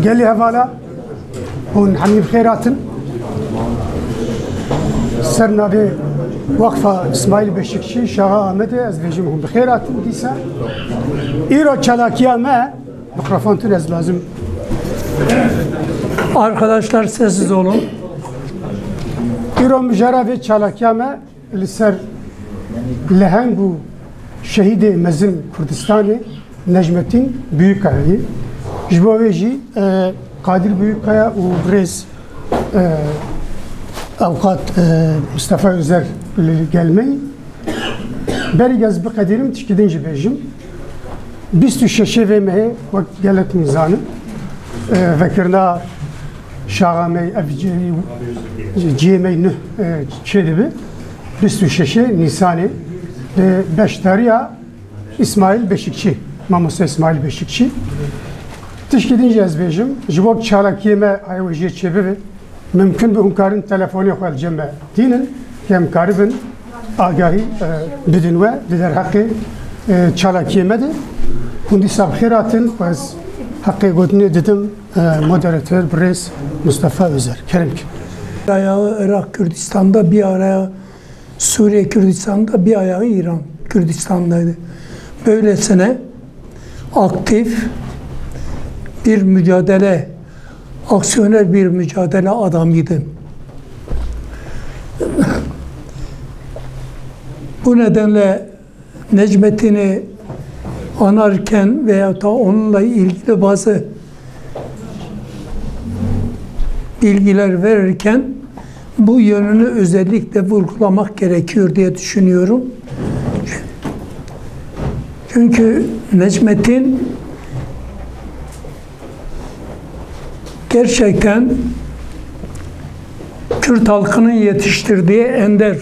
قال لي هذا ونحمي بخيرات سرنا به وقفة إسماعيل بشكشي شغا آمده از بيجمهم بخيرات ديسا إيرو çalakya ما mikrofon az lazım. Arkadaşlar sessiz olun. İro mücarabe çalakya me liser lehengu şehidi mezin Kurdistan'ı Necmettin Büyükaya'yı Jboveji Kadir Büyükaya u Brez avukat Mustafa Özer gelmeyi berigaz bir kadirim tişkidinci bejim 26 ve vakt gelet mizanı vekirna şağamey ciyemey nüh çedibi 26 Nisan'ı 5 tariha İsmail Beşikçi Mamusa İsmail Beşikçi tişkidinci ez bejim jibok çalakiyeme ayvajiyet çebibi mümkün bir hunkarın telefonu yok cemme dinin kem karibin agahi bidin ve lider hakkı çalakiyemedi hundi sabhiratın vaz hakkı godini dedim moderatör Brez Mustafa Özer Kerim ki Ayağı Irak Kürdistan'da bir ayağı Suriye Kürdistan'da bir ayağı İran Kürdistan'daydı. Böylesine aktif bir mücadele aksiyoner bir mücadele adamıydı. Bu nedenle Necmettin'i anarken veya da onunla ilgili bazı bilgiler verirken bu yönünü özellikle vurgulamak gerekiyor diye düşünüyorum. Çünkü Necmettin gerçekten Kürt halkının yetiştirdiği ender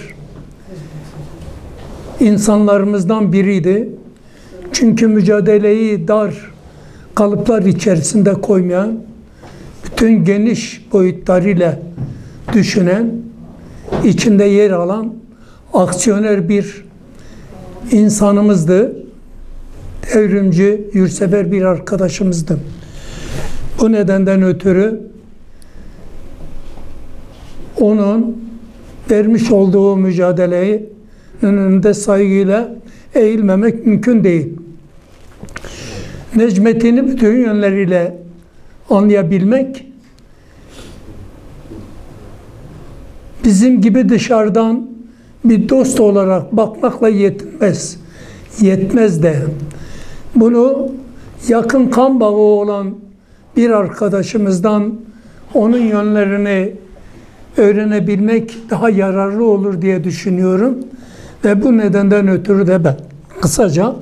insanlarımızdan biriydi. Çünkü mücadeleyi dar kalıplar içerisinde koymayan, bütün geniş boyutlarıyla düşünen, içinde yer alan aksiyoner bir insanımızdı. Devrimci, yurtsever bir arkadaşımızdı. Bu nedenden ötürü onun vermiş olduğu mücadeleyi önünde saygıyla eğilmemek mümkün değil. Necmettin'i bütün yönleriyle anlayabilmek bizim gibi dışarıdan bir dost olarak bakmakla yetmez. Yetmez de. Bunu yakın kan bağı olan bir arkadaşımızdan onun yönlerini öğrenebilmek daha yararlı olur diye düşünüyorum. Ve bu nedenden ötürü de ben kısaca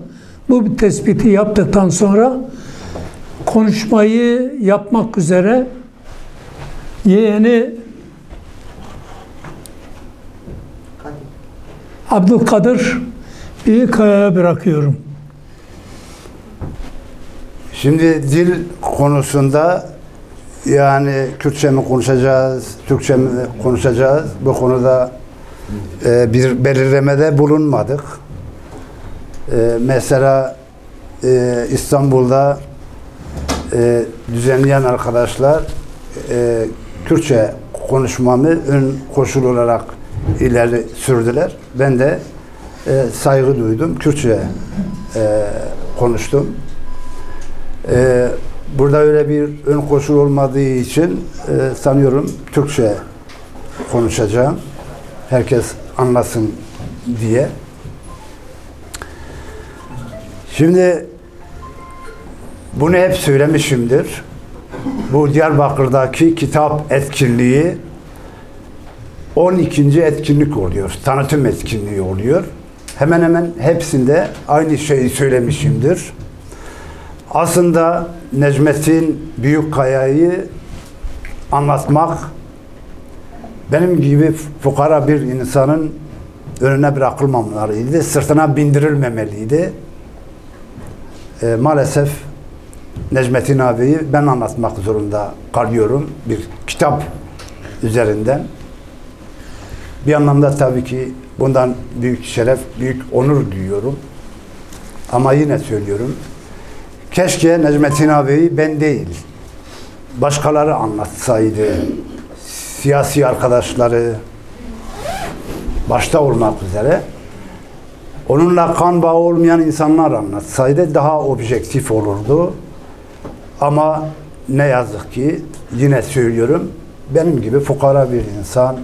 bu tespiti yaptıktan sonra konuşmayı yapmak üzere yeğeni Abdülkadir Büyükaya'ya bırakıyorum. Şimdi dil konusunda yani Kürtçe mi konuşacağız, Türkçe mi konuşacağız? Bu konuda bir belirlemede bulunmadık. Mesela İstanbul'da düzenleyen arkadaşlar Kürtçe konuşmamı ön koşul olarak ileri sürdüler. Ben de saygı duydum. Kürtçe konuştum. Burada öyle bir ön koşul olmadığı için sanıyorum Türkçe konuşacağım. Herkes anlasın diye. Şimdi bunu hep söylemişimdir. Bu Diyarbakır'daki kitap etkinliği 12. etkinlik oluyor. Tanıtım etkinliği oluyor. Hemen hemen hepsinde aynı şeyi söylemişimdir. Aslında Necmettin Büyükkaya'yı anlatmak benim gibi fukara bir insanın önüne bırakılmamalıydı, sırtına bindirilmemeliydi. Maalesef Necmettin abiyi ben anlatmak zorunda kalıyorum bir kitap üzerinden. Bir anlamda tabii ki bundan büyük şeref, büyük onur duyuyorum. Ama yine söylüyorum, keşke Necmettin abiyi ben değil, başkaları anlatsaydı, siyasi arkadaşları başta olmak üzere, onunla kan bağı olmayan insanlar anlatsaydı daha objektif olurdu. Ama ne yazık ki, yine söylüyorum, benim gibi fukara bir insan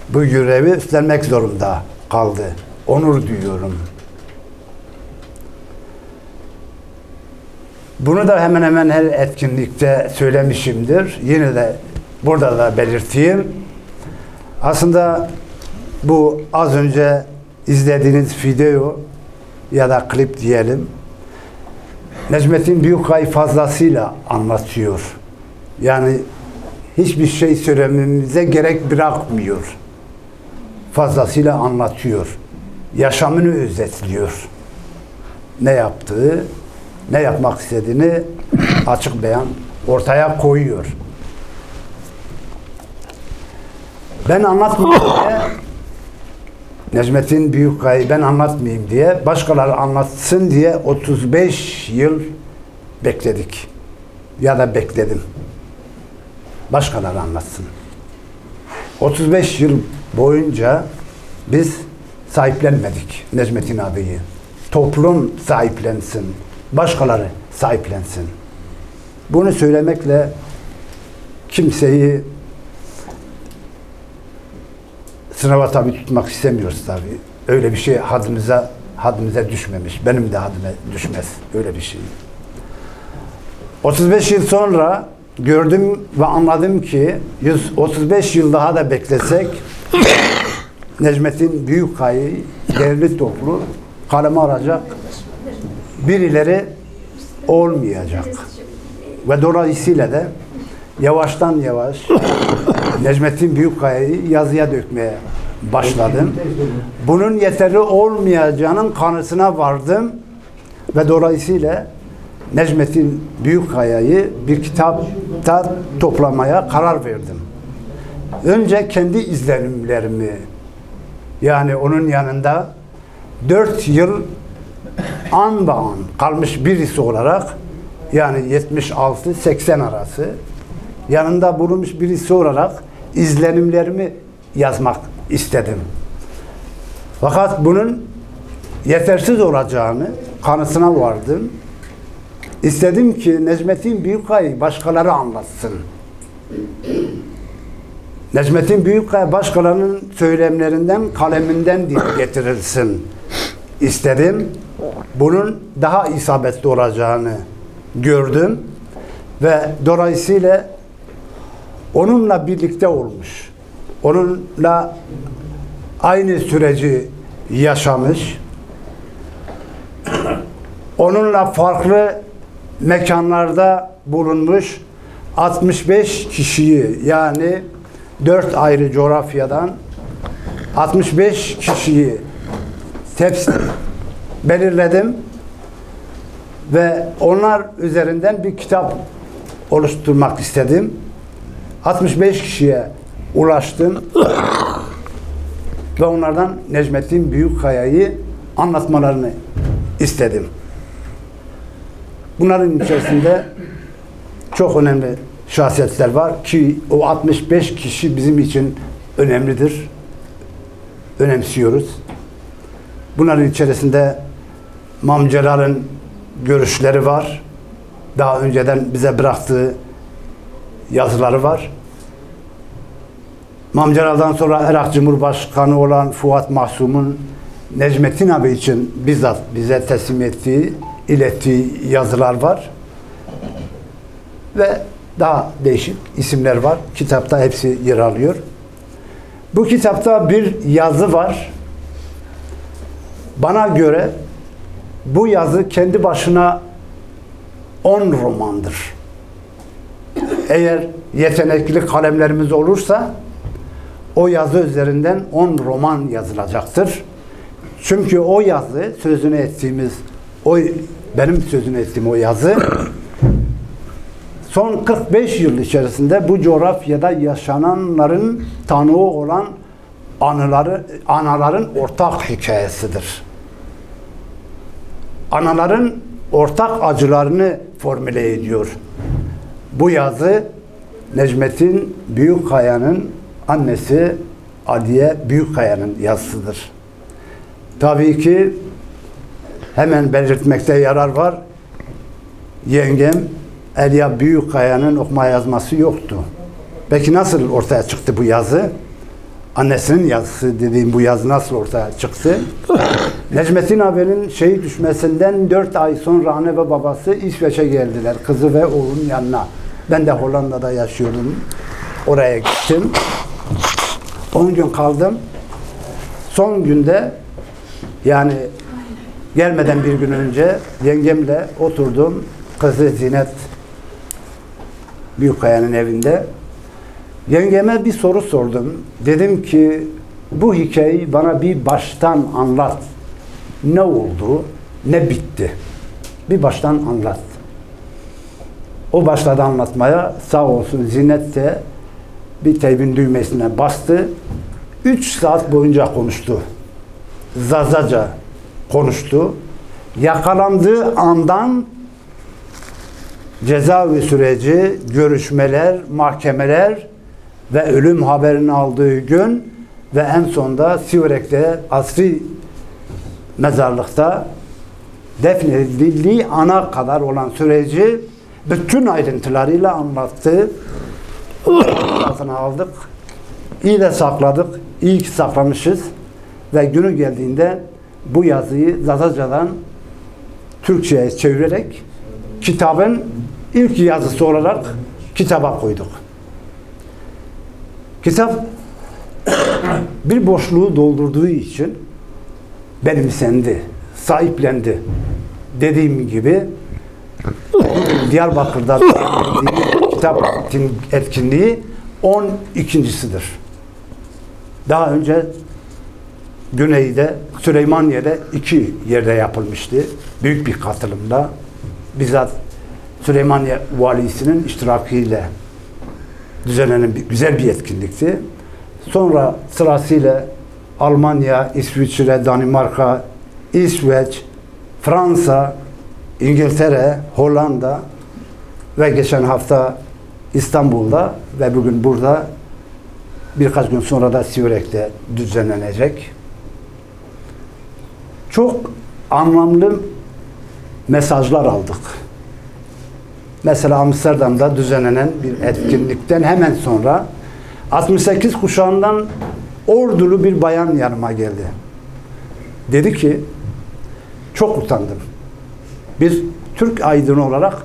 bu görevi üstlenmek zorunda kaldı. Onur duyuyorum. Bunu da hemen hemen her etkinlikte söylemişimdir. Yine de burada da belirteyim. Aslında bu az önce izlediğiniz video ya da klip diyelim, Necmettin Büyükay fazlasıyla anlatıyor. Yani hiçbir şey söylememize gerek bırakmıyor. Fazlasıyla anlatıyor. Yaşamını özetliyor. Ne yaptığı, ne yapmak istediğini açık beyan ortaya koyuyor. Ben anlatmayayım diye, Necmettin Büyükay'ı ben anlatmayayım diye, başkaları anlatsın diye 35 yıl bekledik. Ya da bekledim. Başkaları anlatsın. 35 yıl boyunca biz sahiplenmedik Necmettin abiyi. Toplum sahiplensin. Başkaları sahiplensin. Bunu söylemekle kimseyi sınava tabi tutmak istemiyoruz tabi. Öyle bir şey haddimize düşmemiş. Benim de haddime düşmez. Öyle bir şey. 35 yıl sonra gördüm ve anladım ki 135 yıl daha da beklesek Necmettin Büyükay'ı değerli toplu kaleme alacak birileri olmayacak. Ve dolayısıyla da yavaştan yavaş Necmettin Büyükaya'yı yazıya dökmeye başladım. Bunun yeterli olmayacağının kanısına vardım ve dolayısıyla Necmettin Büyükaya'yı bir kitapta toplamaya karar verdim. Önce kendi izlenimlerimi, yani onun yanında 4 yıl an be an kalmış birisi olarak, yani 76-80 arası yanında bulunmuş birisi olarak izlenimlerimi yazmak istedim. Fakat bunun yetersiz olacağını kanısına vardım. İstedim ki Necmettin Büyükay başkaları anlatsın. Necmettin Büyükay başkalarının söylemlerinden, kaleminden dile getirilsin istedim. Bunun daha isabetli olacağını gördüm ve dolayısıyla onunla birlikte olmuş, onunla aynı süreci yaşamış, onunla farklı mekanlarda bulunmuş 65 kişiyi, yani 4 ayrı coğrafyadan 65 kişiyi belirledim ve onlar üzerinden bir kitap oluşturmak istedim. 65 kişiye ulaştım ve onlardan Necmettin Büyükaya'yı anlatmalarını istedim. Bunların içerisinde çok önemli şahsiyetler var ki o 65 kişi bizim için önemlidir. Önemsiyoruz. Bunların içerisinde Mamcelal'ın görüşleri var. Daha önceden bize bıraktığı yazıları var. Mamcelal'dan sonra Irak Cumhurbaşkanı olan Fuat Mahsum'un Necmettin abi için bizzat bize teslim ettiği, ilettiği yazılar var. Ve daha değişik isimler var. Kitapta hepsi yer alıyor. Bu kitapta bir yazı var. Bana göre bu yazı kendi başına 10 romandır. Eğer yetenekli kalemlerimiz olursa o yazı üzerinden 10 roman yazılacaktır. Çünkü o yazı, sözünü ettiğimiz, benim sözünü ettiğim o yazı son 45 yıl içerisinde bu coğrafyada yaşananların tanığı olan anaların ortak hikayesidir. Anaların ortak acılarını formüle ediyor. Bu yazı Necmettin Büyükkaya'nın annesi Adiye Büyükkaya'nın yazısıdır. Tabii ki hemen belirtmekte yarar var. Yengem Eliya Büyükkaya'nın okuma yazması yoktu. Peki nasıl ortaya çıktı bu yazı? Annesinin yazısı dediğim bu yazı nasıl ortaya çıktı? Necmettin abinin şehit düşmesinden 4 ay sonra anne ve babası İsveç'e geldiler. Kızı ve oğlunun yanına. Ben de Hollanda'da yaşıyordum. Oraya gittim. 10 gün kaldım. Son günde, yani gelmeden bir gün önce yengemle oturdum. Kızı Zinet Büyükkaya'nın evinde. Yengeme bir soru sordum. Dedim ki bu hikayeyi bana bir baştan anlat. Ne oldu, ne bitti? Bir baştan anlat. O başladı anlatmaya. Sağ olsun Zinet de bir teybin düğmesine bastı. 3 saat boyunca konuştu. Zazaca konuştu. Yakalandığı andan cezaevi süreci, görüşmeler, mahkemeler ve ölüm haberini aldığı gün ve en sonunda Siverek'te asri mezarlıkta defnedildiği ana kadar olan süreci bütün ayrıntılarıyla anlattı. Altına aldık. İyi de sakladık. İyi ki saklamışız. Ve günü geldiğinde bu yazıyı Zazaca'dan Türkçe'ye çevirerek kitabın ilk yazısı olarak kitaba koyduk. Kitap bir boşluğu doldurduğu için benimsendi, sahiplendi. Dediğim gibi Diyarbakır'da kitap etkinliği 12.'sidir. Daha önce Güney'de, Süleymaniye'de 2 yerde yapılmıştı. Büyük bir katılımda. Bizzat Süleymaniye valisinin iştirakiyle düzenlenen güzel bir etkinlikti. Sonra sırasıyla Almanya, İsviçre, Danimarka, İsveç, Fransa, İngiltere, Hollanda ve geçen hafta İstanbul'da ve bugün burada, birkaç gün sonra da Siverek'te düzenlenecek. Çok anlamlı mesajlar aldık. Mesela Amsterdam'da düzenlenen bir etkinlikten hemen sonra 68 kuşağından ordulu bir bayan yanıma geldi. Dedi ki, çok utandım. Bir Türk aydını olarak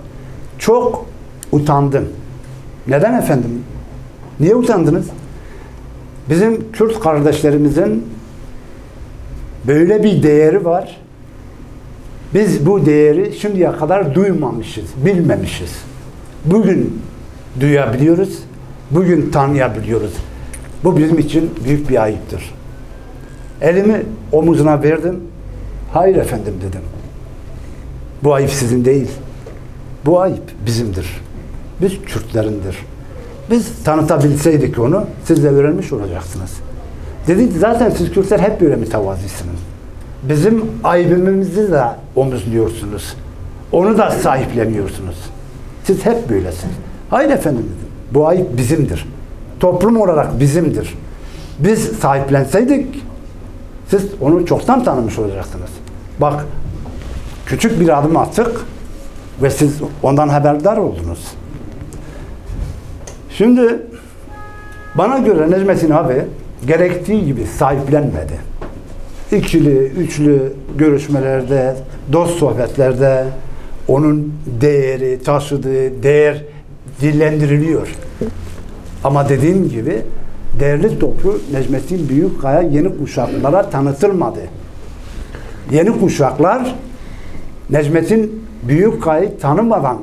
çok utandım. Neden efendim? Niye utandınız? Bizim Kürt kardeşlerimizin böyle bir değeri var. Biz bu değeri şimdiye kadar duymamışız, bilmemişiz. Bugün duyabiliyoruz, bugün tanıyabiliyoruz. Bu bizim için büyük bir ayıptır. Elimi omuzuna verdim. Hayır efendim dedim. Bu ayıp sizin değil. Bu ayıp bizimdir. Biz Kürtlerindir. Biz tanıtabilseydik onu, siz de öğrenmiş olacaksınız. Dedi zaten siz Kürtler hep böyle mütevazisiniz. Bizim ayıbımızı da omuzluyorsunuz. Onu da sahipleniyorsunuz. Siz hep böylesiniz. Hayır efendim dedim. Bu ayıp bizimdir. Toplum olarak bizimdir. Biz sahiplenseydik siz onu çoktan tanımış olacaksınız. Bak, küçük bir adım attık ve siz ondan haberdar oldunuz. Şimdi bana göre Necmettin abi gerektiği gibi sahiplenmedi. İkili, üçlü görüşmelerde, dost sohbetlerde onun değeri, taşıdığı değer dillendiriliyor. Ama dediğim gibi değerli toplu Necmettin Büyükkaya yeni kuşaklara tanıtılmadı. Yeni kuşaklar Necmettin Büyükkaya'yı tanımadan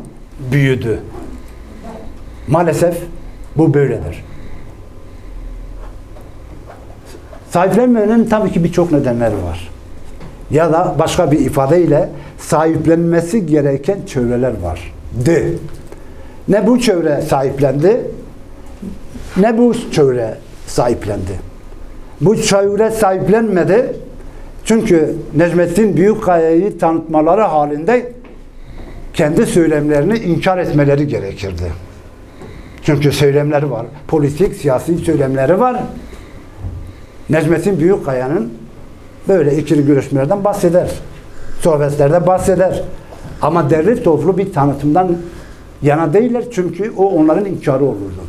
büyüdü. Maalesef bu böyledir. Sahiplenmemenin tabii ki birçok nedenleri var. Ya da başka bir ifadeyle sahiplenmesi gereken çevreler var. Ne bu çevre sahiplendi, ne bu çevre sahiplendi. Bu çevre sahiplenmedi. Çünkü Necmettin Büyükkaya'yı tanıtmaları halinde kendi söylemlerini inkar etmeleri gerekirdi. Çünkü söylemleri var. Politik, siyasi söylemleri var. Necmettin Büyükkaya'nın böyle ikili görüşmelerden bahseder. Sohbetlerde bahseder. Ama derli toplu bir tanıtımdan yana değiller. Çünkü o onların inkarı olurdu.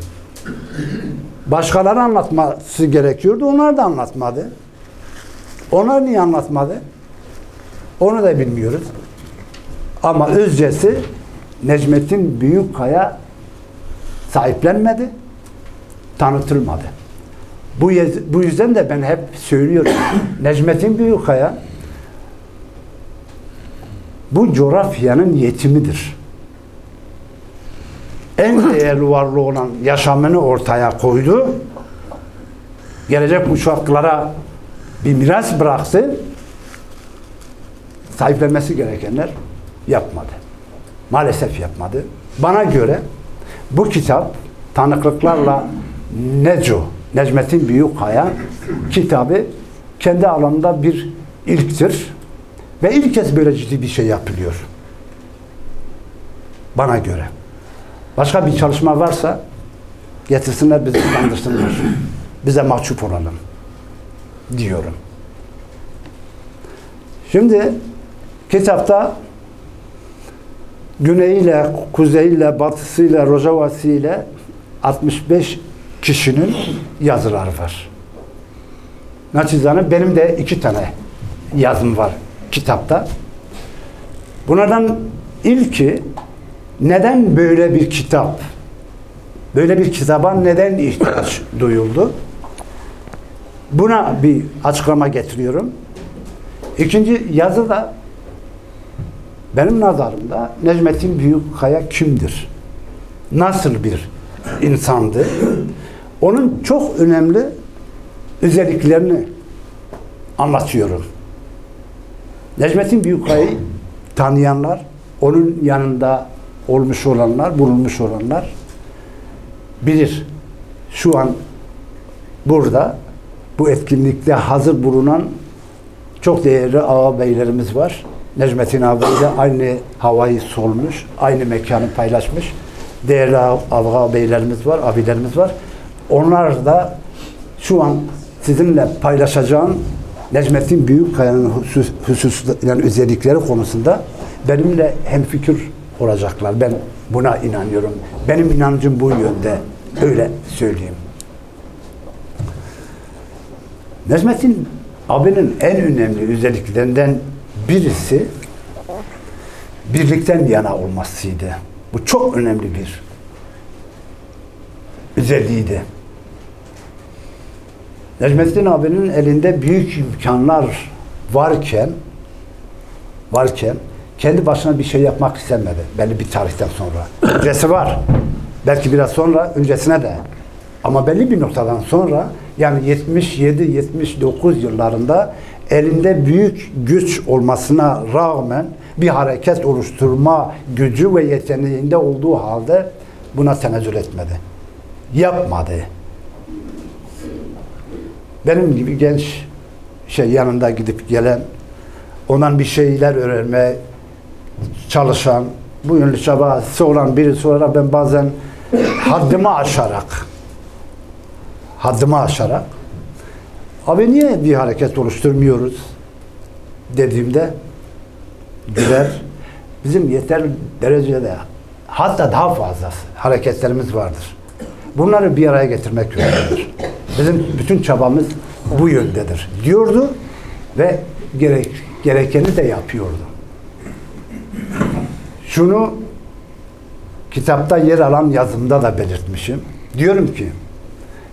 Başkaları anlatması gerekiyordu. Onlar da anlatmadı. Onlar niye anlatmadı? Onu da bilmiyoruz. Ama özcesi Necmettin Büyükkaya sahiplenmedi, tanıtılmadı. Bu yüzden de ben hep söylüyorum. Necmettin Büyükkaya bu coğrafyanın yetimidir. En değerli varlığı olan yaşamını ortaya koydu. Gelecek kuşaklara bir miras bıraktı. Sahiplenmesi gerekenler yapmadı. Maalesef yapmadı. Bana göre bu kitap tanıklıklarla Necmettin Büyükkaya kitabı kendi alanında bir ilktir. Ve ilk kez böyle ciddi bir şey yapılıyor. Bana göre. Başka bir çalışma varsa getirsinler, bizi kandırsınlar. Bize mahcup olalım diyorum. Şimdi kitapta güneyiyle, kuzeyiyle, batısıyla, Rojavası'yla 65 kişinin yazıları var. Naçizane benim de 2 tane yazım var kitapta. Bunlardan ilki neden böyle bir kitap, böyle bir kitaba neden ihtiyaç duyuldu? Buna bir açıklama getiriyorum. İkinci yazı da benim nazarımda Necmettin Büyükkaya kimdir? Nasıl bir insandı? Onun çok önemli özelliklerini anlatıyorum. Necmettin Büyükkaya'yı tanıyanlar, onun yanında olmuş olanlar, bulunmuş olanlar bilir. Şu an burada bu etkinlikte hazır bulunan çok değerli ağabeylerimiz var. Necmettin ağabeyle aynı havayı solmuş, aynı mekanı paylaşmış. Değerli ağabeylerimiz var, abilerimiz var. Onlar da şu an sizinle paylaşacağım Necmettin Büyükkaya'nın yani özellikleri konusunda benimle hemfikir olacaklar. Ben buna inanıyorum. Benim inancım bu yönde. Öyle söyleyeyim. Necmettin abinin en önemli özelliklerinden birisi birlikten yana olmasıydı. Bu çok önemli bir özelliğiydi. Necmettin abinin elinde büyük imkanlar varken kendi başına bir şey yapmak istemedi. Belli bir tarihten sonra. Öncesi var. Belki biraz sonra öncesine de. Ama belli bir noktadan sonra yani 77-79 yıllarında elinde büyük güç olmasına rağmen bir hareket oluşturma gücü ve yeteneğinde olduğu halde buna tenezzül etmedi. Yapmadı. Benim gibi genç yanında gidip gelen, ondan bir şeyler öğrenmeye çalışan, bu yönlü çabası olan birisi olarak ben bazen haddimi aşarak abi niye bir hareket oluşturmuyoruz dediğimde güler. Bizim yeterli derecede hatta daha fazlası hareketlerimiz vardır. Bunları bir araya getirmek yönündedir. Bizim bütün çabamız bu yöndedir diyordu ve gerekeni de yapıyordu. Şunu kitapta yer alan yazımda da belirtmişim. Diyorum ki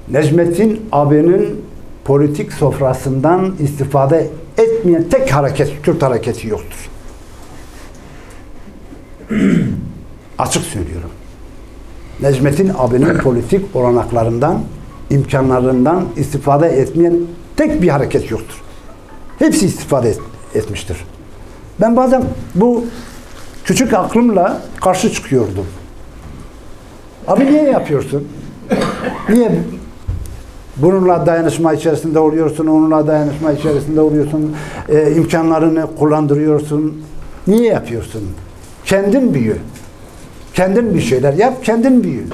Necmettin abinin politik sofrasından istifade etmeyen tek hareket, Kürt hareketi yoktur. Açık söylüyorum. Necmettin abinin politik olanaklarından, imkanlarından istifade etmeyen tek bir hareket yoktur. Hepsi istifade etmiştir. Ben bazen bu küçük aklımla karşı çıkıyordum. Abi niye yapıyorsun? Niye bununla dayanışma içerisinde oluyorsun, onunla dayanışma içerisinde oluyorsun, imkanlarını kullandırıyorsun? Niye yapıyorsun? Kendin büyü. Kendin bir şeyler yap, kendin büyü.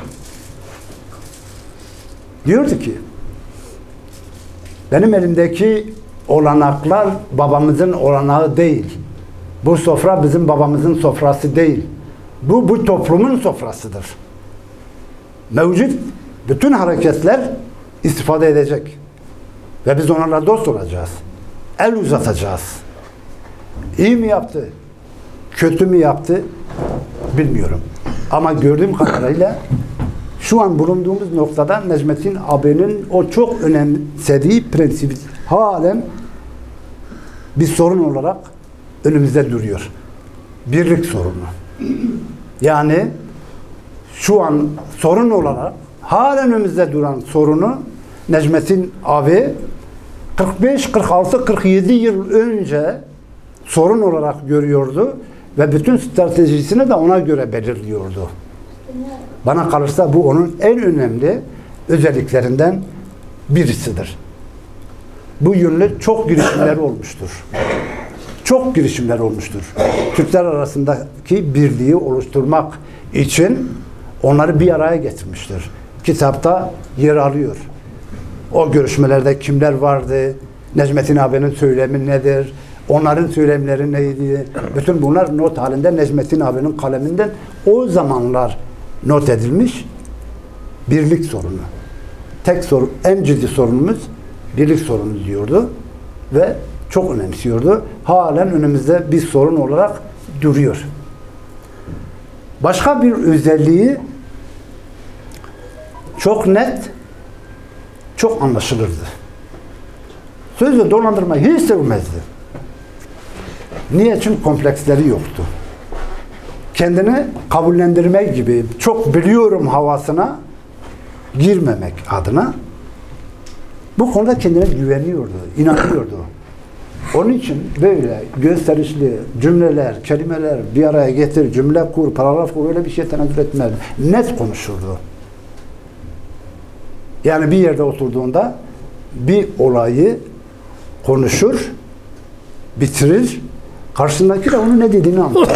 Diyordu ki benim elimdeki olanaklar babamızın olanağı değil. Bu sofra bizim babamızın sofrası değil. Bu toplumun sofrasıdır. Mevcut bütün hareketler istifade edecek. Ve biz onlarla dost olacağız. El uzatacağız. İyi mi yaptı? Kötü mü yaptı? Bilmiyorum. Ama gördüğüm kadarıyla şu an bulunduğumuz noktada Necmettin abinin o çok önemsediği prensibi halen bir sorun olarak önümüzde duruyor. Birlik sorunu. Yani şu an sorun olarak halen önümüzde duran sorunu Necmettin abi 45, 46, 47 yıl önce sorun olarak görüyordu ve bütün stratejisini de ona göre belirliyordu. Bana kalırsa bu onun en önemli özelliklerinden birisidir. Bu yönlü çok girişimler olmuştur. Çok girişimler olmuştur. Türkler arasındaki birliği oluşturmak için onları bir araya getirmiştir. Kitapta yer alıyor. O görüşmelerde kimler vardı? Necmettin abinin söylemi nedir? Onların söylemleri neydi? Bütün bunlar not halinde Necmettin abinin kaleminden o zamanlar not edilmiş. Birlik sorunu. Tek sorun, en ciddi sorunumuz birlik sorunu diyordu ve çok önemsiyordu. Halen önümüzde bir sorun olarak duruyor. Başka bir özelliği çok net, çok anlaşılırdı. Sözle dolandırmayı hiç sevmezdi. Niye? Çünkü kompleksleri yoktu. Kendini kabullendirmek gibi çok biliyorum havasına girmemek adına bu konuda kendine güveniyordu, inanıyordu. Onun için böyle gösterişli cümleler, kelimeler bir araya getir, cümle kur, paragraf kur, öyle bir şey tenezzül etmez. Net konuşurdu. Yani bir yerde oturduğunda bir olayı konuşur, bitirir, karşısındaki de onun ne dediğini anlar.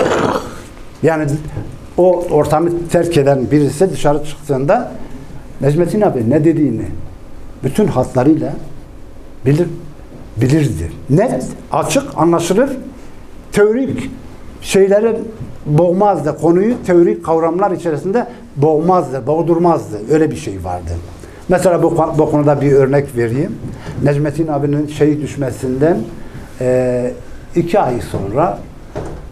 Yani o ortamı terk eden birisi dışarı çıktığında Necmettin abi ne dediğini bütün hatlarıyla bilirdi. Net, açık, anlaşılır, teorik şeyleri boğmazdı. Konuyu teorik kavramlar içerisinde boğmazdı, boğdurmazdı. Öyle bir şey vardı. Mesela bu konuda bir örnek vereyim. Necmettin abinin şehit düşmesinden 2 ay sonra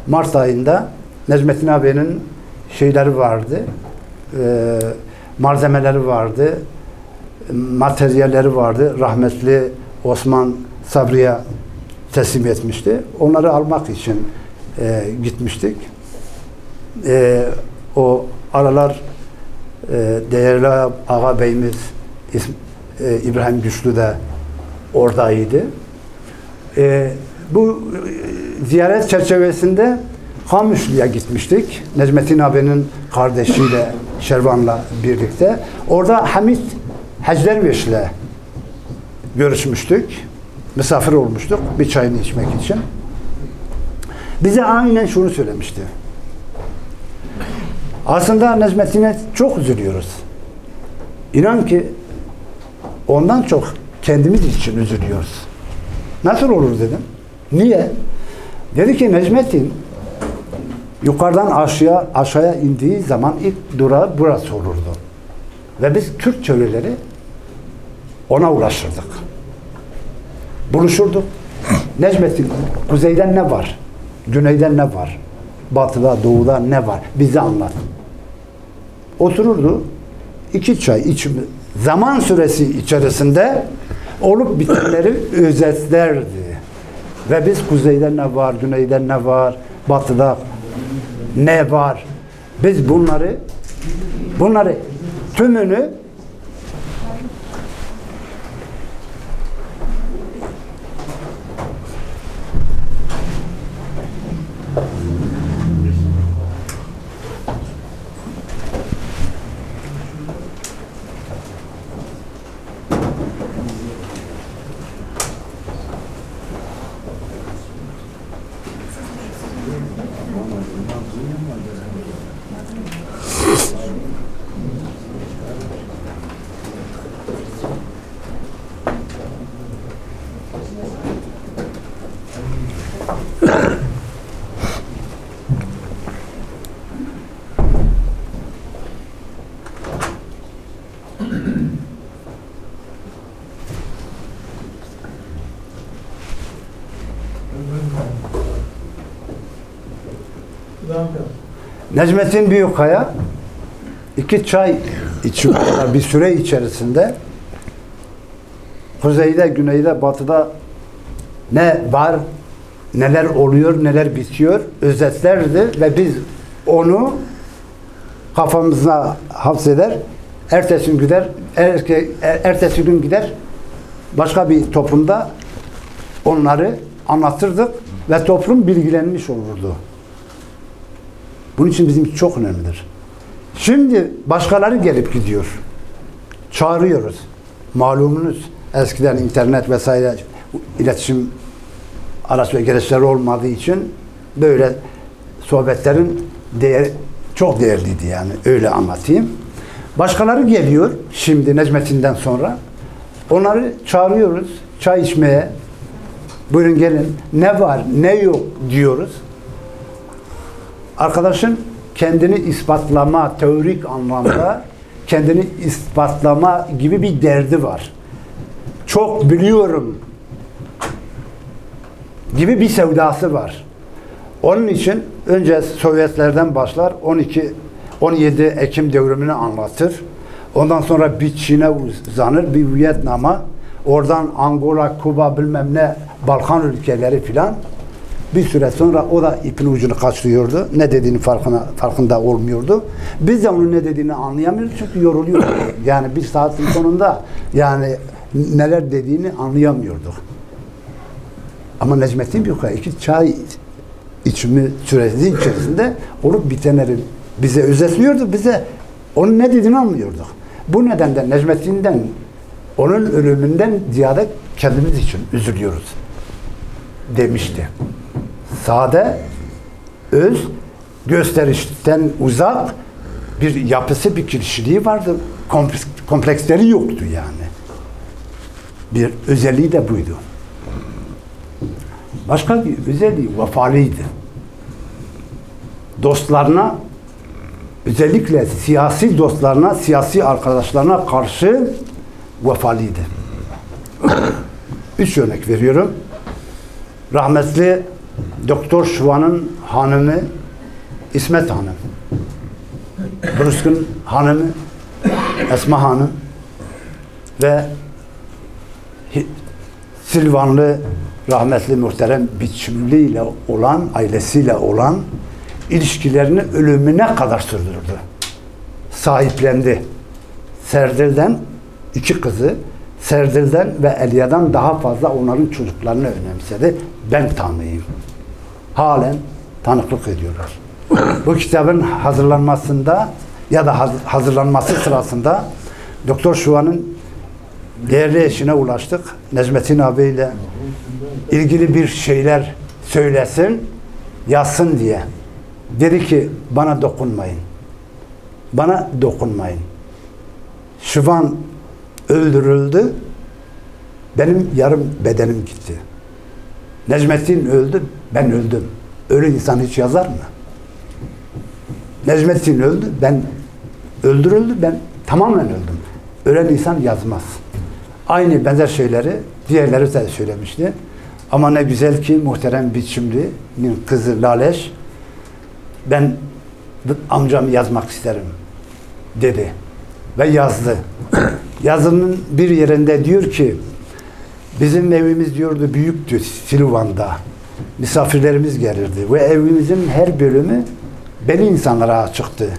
Mart ayında Necmettin abinin şeyleri vardı, malzemeleri vardı, materyalleri vardı. Rahmetli Osman Sabri'ye teslim etmişti. Onları almak için gitmiştik. O aralar değerli ağa beyimiz İbrahim Güçlü de oradaydı. Bu ziyaret çerçevesinde Hamışlı'ya gitmiştik. Necmettin abinin kardeşiyle, Şervan'la birlikte. Orada Hamit Hacderveş'le görüşmüştük. Misafir olmuştuk bir çayını içmek için. Bize aynen şunu söylemişti. Aslında Necmettin'e çok üzülüyoruz. İnan ki ondan çok kendimiz için üzülüyoruz. Nasıl olur dedim. Niye? Dedi ki Necmettin yukarıdan aşağıya indiği zaman ilk durağı burası olurdu. Ve biz Türk çevreleri ona ulaşırdık. Buluşurduk. Necmettin kuzeyden ne var? Güneyden ne var? Batıda, doğuda ne var? Bize anlat. Otururdu. 2 çay içimi zaman süresi içerisinde olup bitenleri özetlerdi. Ve biz kuzeyden ne var, güneyden ne var, batıda ne var? Biz bunları tümünü Necmettin Büyükkaya 2 çay içiyorlar bir süre içerisinde. Kuzeyde, güneyde, batıda ne var, neler oluyor, neler bitiyor özetlerdi ve biz onu kafamıza hapseder, ertesi gün gider başka bir toplumda onları anlatırdık ve toplum bilgilenmiş olurdu. Bunun için bizim için çok önemlidir. Şimdi başkaları gelip gidiyor. Çağırıyoruz. Malumunuz eskiden internet vesaire iletişim araç ve gereçleri olmadığı için böyle sohbetlerin çok değerliydi yani. Öyle anlatayım. Başkaları geliyor şimdi Necmettin'den sonra. Onları çağırıyoruz çay içmeye. Buyurun gelin. Ne var ne yok diyoruz. Arkadaşın kendini ispatlama, teorik anlamda kendini ispatlama gibi bir derdi var. Çok biliyorum gibi bir sevdası var. Onun için önce Sovyetlerden başlar, 17 Ekim devrimini anlatır. Ondan sonra bir Çin'e uzanır, bir Vietnam'a, oradan Angola, Kuba bilmem ne, Balkan ülkeleri filan. Bir süre sonra o da ipin ucunu kaçırıyordu. Ne dediğini farkında olmuyordu. Biz de onun ne dediğini anlayamıyoruz çünkü yoruluyorduk. Yani bir saatin sonunda yani neler dediğini anlayamıyorduk. Ama Necmettin Büyükkaya 2 çay içimi süresi içerisinde olup bitenleri bize özetliyordu. Bize onun ne dediğini anlıyorduk. Bu nedenle Necmettin'den, onun ölümünden ziyade kendimiz için üzülüyoruz demişti. Sade, öz, gösterişten uzak bir yapısı, bir kişiliği vardı. Kompleksleri yoktu yani. Bir özelliği de buydu. Başka bir özelliği vefalıydı. Dostlarına, özellikle siyasi dostlarına, siyasi arkadaşlarına karşı vefalıydı. 3 örnek veriyorum. Rahmetli Doktor Şuvan'ın hanımı İsmet Hanım, Brüsk'ün hanımı Esma Hanım ve Silvanlı rahmetli muhterem Biçimli ile olan, ailesiyle olan ilişkilerini ölümüne kadar sürdürdü. Sahiplendi. Serdil'den 2 kızı, Serdil'den ve Elya'dan daha fazla onların çocuklarını önemsedi. Ben tanıyayım. Halen tanıklık ediyorlar. Bu kitabın hazırlanmasında ya da hazırlanması sırasında Doktor Şuvan'ın değerli eşine ulaştık. Necmettin abiyle ilgili bir şeyler söylesin, yazsın diye. Dedi ki bana dokunmayın. Bana dokunmayın. Şuvan öldürüldü. Benim yarım bedenim gitti. Necmettin öldü, ben öldüm. Ölen insan hiç yazar mı? Necmettin öldü, ben öldürüldü, ben tamamen öldüm. Ölen insan yazmaz. Aynı benzer şeyleri diğerleri de söylemişti. Ama ne güzel ki muhterem Biçimli'nin kızı Laleş, ben amcamı yazmak isterim dedi ve yazdı. Yazının bir yerinde diyor ki bizim evimiz diyordu büyüktü Silvan'da. Misafirlerimiz gelirdi ve evimizin her bölümü belli insanlara açıktı.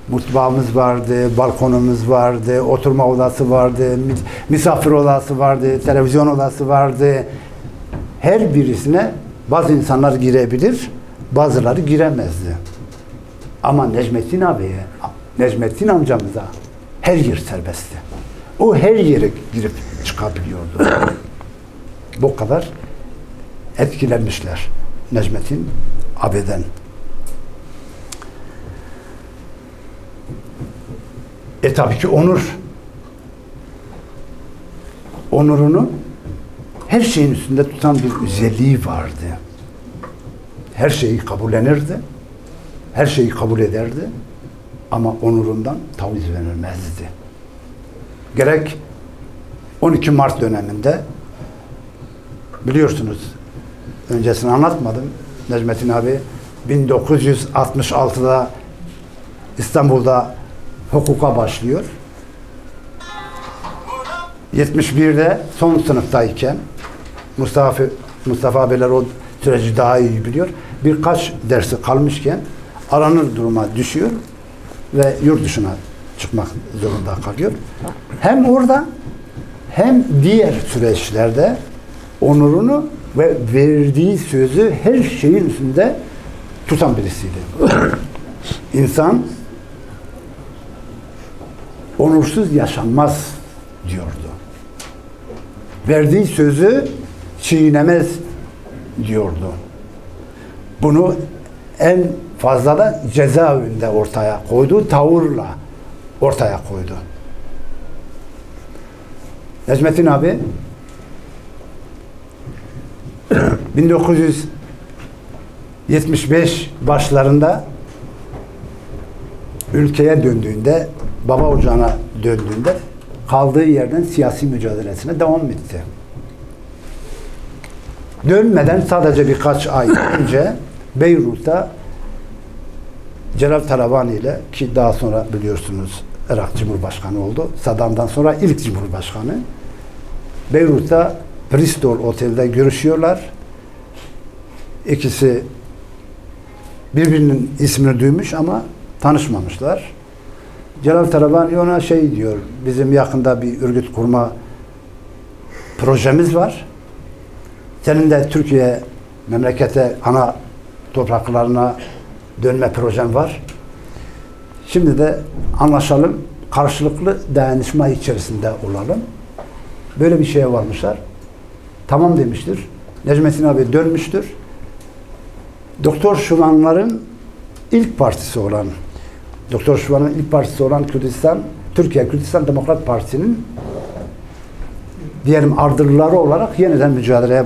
Mutfağımız vardı, balkonumuz vardı, oturma odası vardı, misafir odası vardı, televizyon odası vardı. Her birisine bazı insanlar girebilir, bazıları giremezdi. Ama Necmettin abiye, Necmettin amcamıza her yer serbestti. O her yere girip çıkabiliyordu. Bu kadar etkilenmişler Necmettin abiden. Tabii ki onurunu her şeyin üstünde tutan bir özelliği vardı. Her şeyi kabullenirdi, her şeyi kabul ederdi ama onurundan taviz verilmezdi. Gerek 12 Mart döneminde biliyorsunuz, öncesini anlatmadım. Necmettin abi 1966'da İstanbul'da hukuka başlıyor. 71'de son sınıftayken Mustafa abiler o süreci daha iyi biliyor. Birkaç dersi kalmışken aranır duruma düşüyor ve yurt dışına çıkmak zorunda kalıyor. Hem orada hem diğer süreçlerde onurunu ve verdiği sözü her şeyin üstünde tutan birisiydi. İnsan onursuz yaşanmaz diyordu. Verdiği sözü çiğnemez diyordu. Bunu en fazla da cezaevinde ortaya koydu, tavırla ortaya koydu. Necmettin abi 1975 başlarında ülkeye döndüğünde, baba ocağına döndüğünde kaldığı yerden siyasi mücadelesine devam etti. Dönmeden sadece birkaç ay önce Beyrut'ta Celal Talabani ile, ki daha sonra biliyorsunuz Irak Cumhurbaşkanı oldu. Saddam'dan sonra ilk Cumhurbaşkanı. Beyrut'ta Bristol Otel'de görüşüyorlar. İkisi birbirinin ismini duymuş ama tanışmamışlar. Celal Talabani ona şey diyor, bizim yakında bir örgüt kurma projemiz var. Senin de Türkiye memlekete, ana topraklarına dönme projem var. Şimdi de anlaşalım, karşılıklı dayanışma içerisinde olalım. Böyle bir şeye varmışlar. Tamam demiştir. Necmettin abi dönmüştür. Doktor Şuvanların ilk partisi olan, Doktor Şuvan'ın ilk partisi olan Türkiye Kürdistan Demokrat Partisi'nin diyelim ardırları olarak yeniden mücadeleye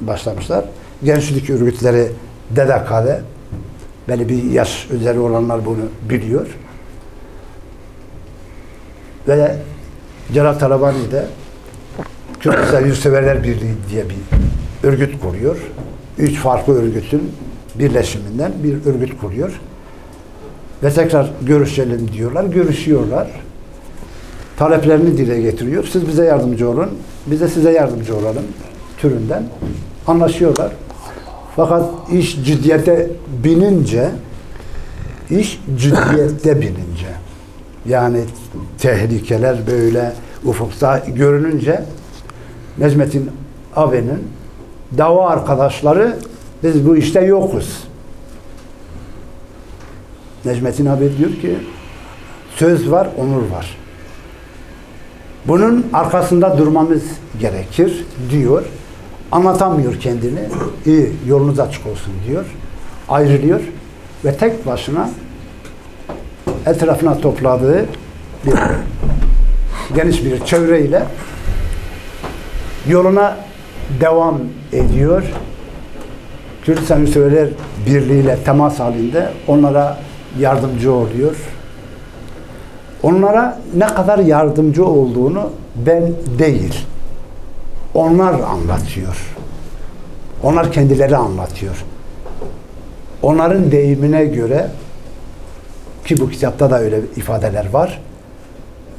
başlamışlar. Gençlik örgütleri DDK'de, belli bir yaş üzeri olanlar bunu biliyor. Ve Celal Talabani de Kürdistan Yurtseverler Birliği diye bir örgüt kuruyor. 3 farklı örgütün birleşiminden bir örgüt kuruyor. Ve tekrar görüşelim diyorlar. Görüşüyorlar. Taleplerini dile getiriyor. Siz bize yardımcı olun. Biz de size yardımcı olalım türünden anlaşıyorlar. Fakat iş ciddiyete binince yani tehlikeler böyle ufukta görününce Necmettin abinin dava arkadaşları biz bu işte yokuz. Necmettin abi diyor ki söz var, onur var. Bunun arkasında durmamız gerekir diyor. Anlatamıyor kendini. İyi, yolunuz açık olsun diyor. Ayrılıyor ve tek başına etrafına topladığı bir geniş bir çevreyle yoluna devam ediyor. Kürdistan Yurtseverler Birliği ile temas halinde onlara yardımcı oluyor. Onlara ne kadar yardımcı olduğunu ben değil, onlar anlatıyor. Onlar kendileri anlatıyor. Onların deyimine göre, ki bu kitapta da öyle ifadeler var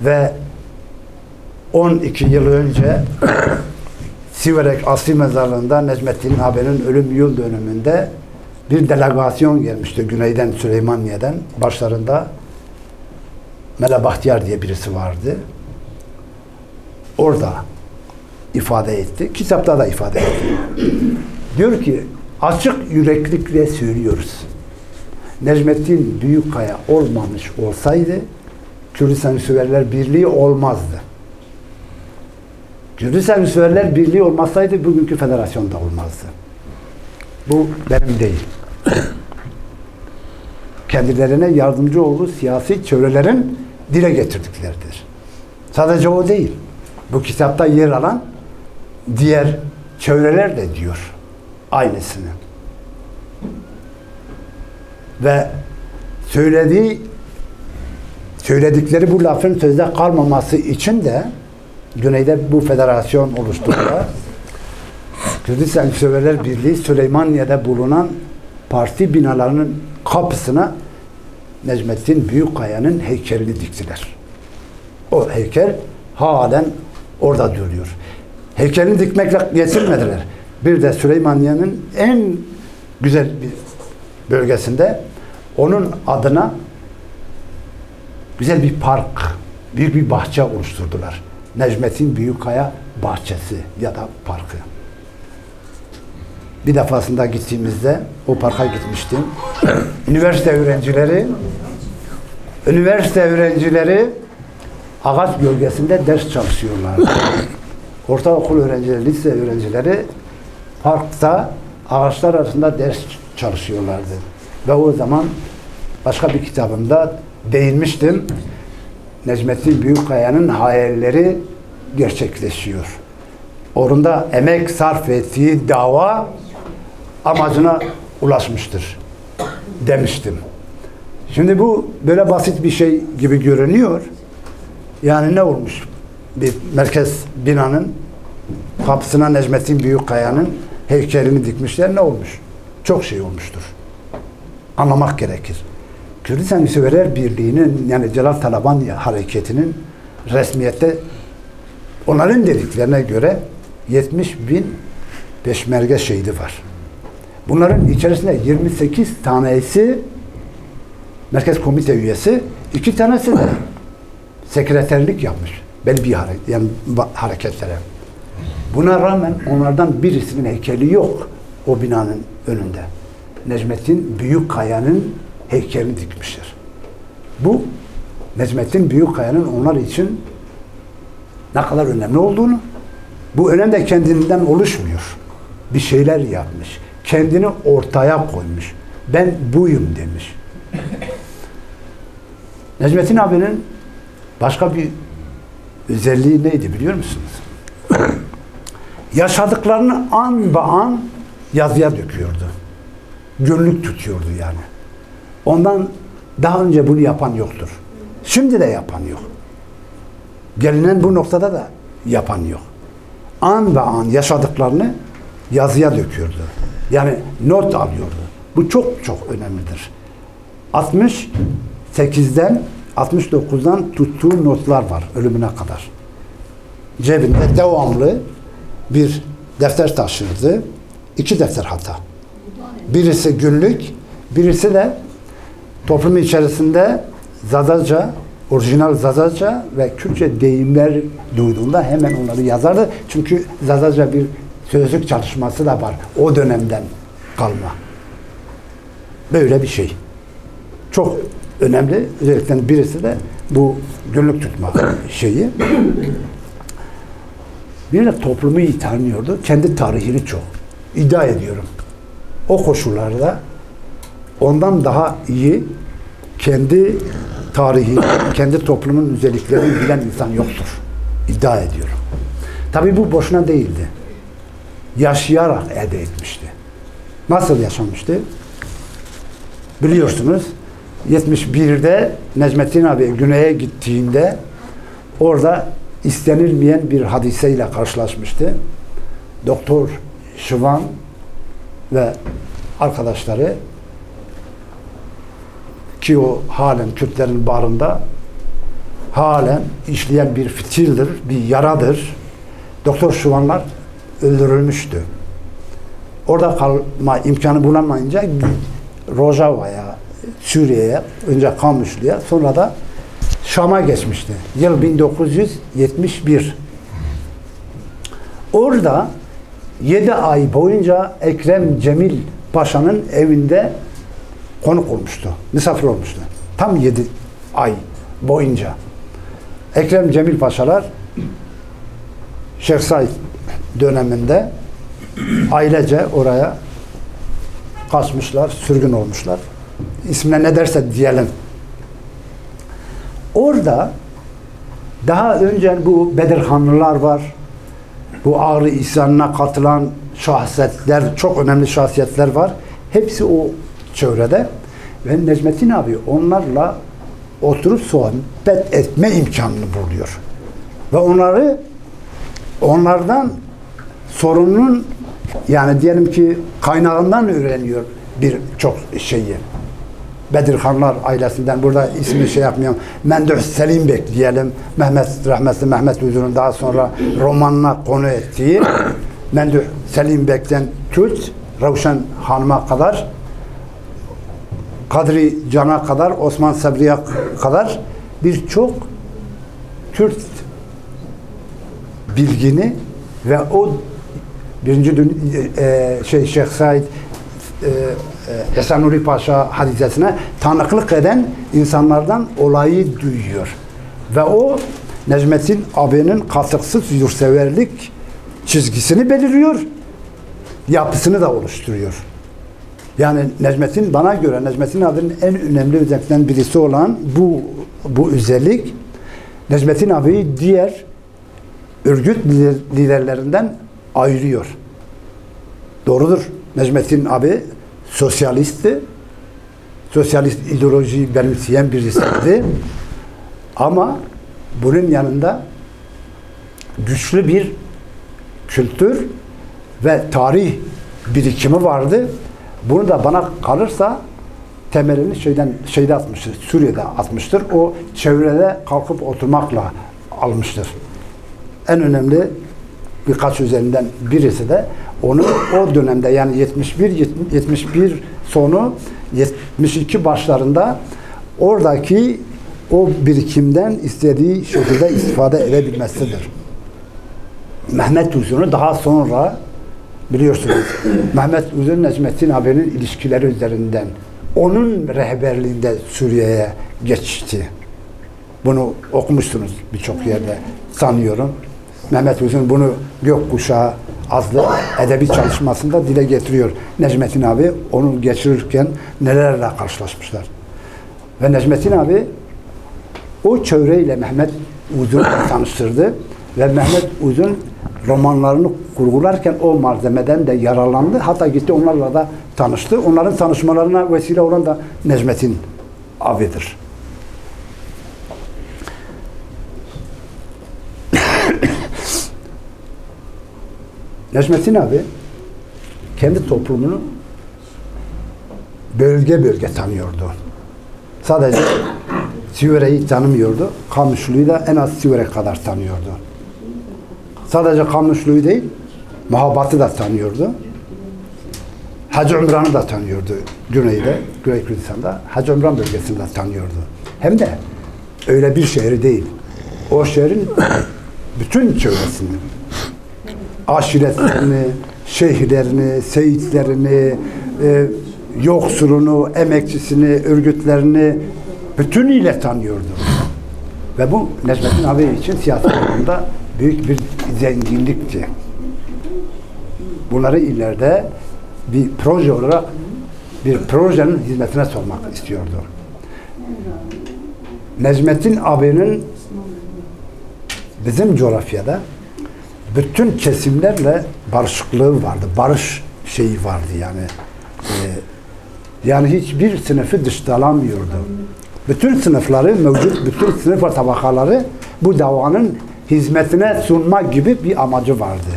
ve 12 yıl önce Siverek Asli Mezarlığı'nda Necmettin abinin ölüm yıl dönümünde bir delegasyon gelmişti güneyden, Süleymaniye'den. Başlarında Mele Bahtiyar diye birisi vardı. Orada ifade etti. Kitapta da ifade etti. Diyor ki açık yüreklikle söylüyoruz. Necmettin Büyükkaya olmamış olsaydı Kürdistan Yurtseverler Birliği olmazdı. Kürdistan Yurtseverler Birliği olmasaydı bugünkü federasyon da olmazdı. Bu benim değil. Kendilerine yardımcı olduğu siyasi çevrelerin dile getirdikleridir. Sadece o değil. Bu kitapta yer alan diğer çevreler de diyor aynısını. Ve söyledikleri bu lafın sözde kalmaması için de güneyde bu federasyon oluşturdular. Kürdistan Yurtseverler Birliği Süleymaniye'de bulunan parti binalarının kapısına Necmettin Büyükkaya'nın heykelini diktiler. O heykel halen orada duruyor. Heykelini dikmekle yetinmediler. Bir de Süleymaniye'nin en güzel bir bölgesinde onun adına güzel bir park, büyük bir bahçe oluşturdular. Necmettin Büyükkaya Bahçesi ya da parkı. Bir defasında gittiğimizde o parka gitmiştim. Üniversite öğrencileri ağaç gölgesinde ders çalışıyorlardı. Ortaokul öğrencileri, lise öğrencileri parkta ağaçlar arasında ders çalışıyorlardı. Ve o zaman başka bir kitabımda değinmiştim. Necmettin Büyükkaya'nın hayalleri gerçekleşiyor. Orada emek sarf ettiği dava amacına ulaşmıştır demiştim. Şimdi bu böyle basit bir şey gibi görünüyor. Yani ne olmuş? Bir merkez binanın kapısına Necmettin Büyükkaya'nın heykelini dikmişler. Ne olmuş? Çok şey olmuştur. Anlamak gerekir. Kürdistan Müseviler Birliği'nin yani Celal Taliban hareketinin resmiyette onların dediklerine göre 70.000 peşmerge şehidi var. Bunların içerisinde 28 tanesi merkez komite üyesi, 2 tanesi de sekreterlik yapmış. Belli hareketlere. Buna rağmen onlardan birisinin heykeli yok o binanın önünde. Necmettin Büyükkaya'nın heykelini dikmişler. Bu Necmettin Büyükkaya'nın onlar için ne kadar önemli olduğunu, bu önem de kendinden oluşmuyor. Bir şeyler yapmış. Kendini ortaya koymuş. Ben buyum demiş. Necmettin abinin başka bir özelliği neydi biliyor musunuz? Yaşadıklarını an be an yazıya döküyordu. Günlük tutuyordu yani. Ondan daha önce bunu yapan yoktur. Şimdi de yapan yok. Gelinen bu noktada da yapan yok. An be an yaşadıklarını yazıya döküyordu. Yani not alıyordu. Bu çok çok önemlidir. 68'den 69'dan tuttuğu notlar var ölümüne kadar. Cebinde devamlı bir defter taşırdı. 2 defter hatta. Birisi günlük, birisi de toplumun içerisinde Zazaca, orijinal Zazaca ve Kürtçe deyimler duyduğunda hemen onları yazardı. Çünkü Zazaca bir sözlük çalışması da var. O dönemden kalma. Böyle bir şey. Çok önemli. Özellikle birisi de bu günlük tutma şeyi. Bir de toplumu iyi tanıyordu. Kendi tarihini çok. İddia ediyorum. O koşullarda ondan daha iyi kendi tarihi, kendi toplumun özelliklerini bilen insan yoktur. İddia ediyorum. Tabii bu boşuna değildi. Yaşayarak elde etmişti. Nasıl yaşamıştı? Biliyorsunuz 71'de Necmettin abi güneye gittiğinde orada istenilmeyen bir hadiseyle karşılaşmıştı. Doktor Şıvan ve arkadaşları ki o halen Kürtlerin barında halen işleyen bir fitildir, bir yaradır. Doktor Şıvanlar öldürülmüştü. Orada kalma imkanı bulamayınca Rojava'ya, Suriye'ye, önce Kamuşlu'ya, sonra da Şam'a geçmişti. Yıl 1971. Orada 7 ay boyunca Ekrem Cemil Paşa'nın evinde konuk olmuştu, misafir olmuştu. Tam 7 ay boyunca. Ekrem Cemil Paşalar Şeyh Said döneminde ailece oraya kaçmışlar, sürgün olmuşlar. İsmine ne derse diyelim. Orada daha önce bu Bedirhanlılar var. Bu Ağrı isyanına katılan şahsiyetler, çok önemli şahsiyetler var. Hepsi o çevrede. Ve Necmettin abi onlarla oturup sohbet etme imkanını buluyor. Ve onlardan sorunun yani diyelim ki kaynağından öğreniyor birçok şeyi. Bedirhanlar ailesinden, burada ismi şey yapmayalım, Mendüh Selim Bek diyelim, rahmetli Mehmet Uzun'un daha sonra romanına konu ettiği Mendüh Selim Bek'ten tut, Ravşan Hanım'a kadar, Kadri Can'a kadar, Osman Sabri'ye kadar birçok Türk bilgini ve o Şeyh Said Esen Nuri Paşa hadisesine tanıklık eden insanlardan olayı duyuyor. Ve o Necmettin abinin katıksız yurtseverlik çizgisini belirliyor. Yapısını da oluşturuyor. Yani Necmettin, bana göre Necmettin abinin en önemli özelliklerinden birisi olan bu özellik, Necmettin abiyi diğer örgüt liderlerinden ayırıyor. Doğrudur. Necmettin abi sosyalistti. Sosyalist ideolojiyi benimseyen birisiydi. Ama bunun yanında güçlü bir kültür ve tarih birikimi vardı. Bunu da bana kalırsa temelini şeyde atmıştır, Suriye'de atmıştır. O çevrede kalkıp oturmakla almıştır. En önemli birkaç üzerinden birisi de onu o dönemde, yani 71 sonu 72 başlarında oradaki o birikimden istediği şekilde istifade edebilmesidir. Mehmet Uzun'u daha sonra biliyorsunuz, Mehmet Uzun Necmettin abinin ilişkileri üzerinden onun rehberliğinde Suriye'ye geçti. Bunu okumuşsunuz birçok yerde sanıyorum. Mehmet Uzun bunu Gökkuşağı adlı edebi çalışmasında dile getiriyor. Necmettin abi onu geçirirken nelerle karşılaşmışlar. Ve Necmettin abi o çevreyle Mehmet Uzun'u tanıştırdı. Ve Mehmet Uzun romanlarını kurgularken o malzemeden de yararlandı. Hatta gitti onlarla da tanıştı. Onların tanışmalarına vesile olan da Necmettin abidir. Necmettin abi kendi toplumunu bölge bölge tanıyordu. Sadece Siverek'i tanımıyordu. Kamışlı'yı da en az Siverek kadar tanıyordu. Sadece Kamışlı'yı değil, Mahabat'ı da tanıyordu. Hacı Ümran'ı da tanıyordu güneyde, Güney Kürdistan'da. Hacı Ümran bölgesinde tanıyordu. Hem de öyle bir şehri değil. O şehrin bütün çevresini, aşiretlerini, şeyhlerini, seyitlerini, yoksulunu, emekçisini, örgütlerini bütünüyle tanıyordu. Ve bu Necmettin abi için siyaset alanında büyük bir zenginlikti. Bunları ileride bir proje olarak bir projenin hizmetine sormak istiyordu. Necmettin abinin bizim coğrafyada bütün kesimlerle barışıklığı vardı. Barış şeyi vardı yani. Yani hiçbir sınıfı dıştalamıyordu. Bütün sınıfları mevcut, bütün sınıf ve tabakaları bu davanın hizmetine sunmak gibi bir amacı vardı.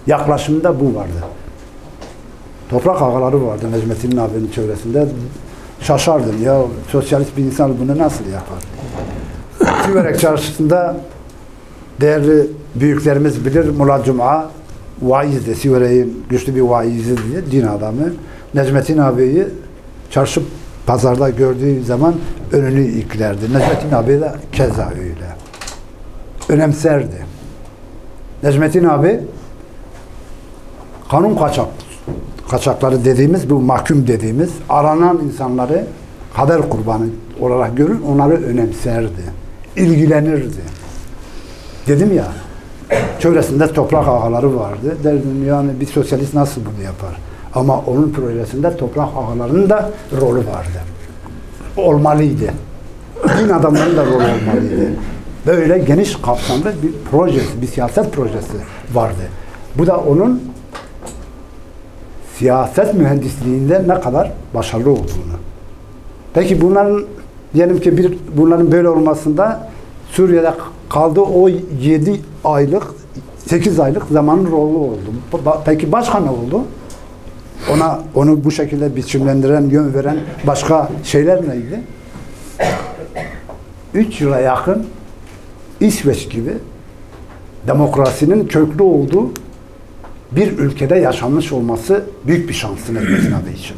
Yaklaşımda bu vardı. Toprak ağaları vardı Necmettin abinin çevresinde. Şaşardım ya, sosyalist bir insan bunu nasıl yapar? Siverek çarşısında değerli büyüklerimiz bilir, Mulla Cuma vaizdi, Siverek'in güçlü bir vaizi diye, din adamı. Necmettin abiyi çarşı pazarda gördüğü zaman önünü ilklerdi. Necmettin abi de keza öyle. Önemserdi. Necmettin abi kanun kaçakları dediğimiz, bu mahkum dediğimiz aranan insanları kader kurbanı olarak görür, onları önemserdi. İlgilenirdi. Dedim ya, çevresinde toprak ağaları vardı. Derdim yani bir sosyalist nasıl bunu yapar? Ama onun projesinde toprak ağalarının da rolü vardı. Olmalıydı. Din adamlarının da rolü olmalıydı. Böyle geniş kapsamlı bir projesi, bir siyaset projesi vardı. Bu da onun siyaset mühendisliğinde ne kadar başarılı olduğunu. Peki bunların, diyelim ki bunların böyle olmasında Suriye'de kaldığı o 7 aylık, 8 aylık zamanın rolü oldu. Peki başka ne oldu? onu bu şekilde biçimlendiren, yön veren başka şeyler neydi? 3 yıla yakın İsveç gibi demokrasinin köklü olduğu bir ülkede yaşanmış olması büyük bir şansı Necmettin abi için.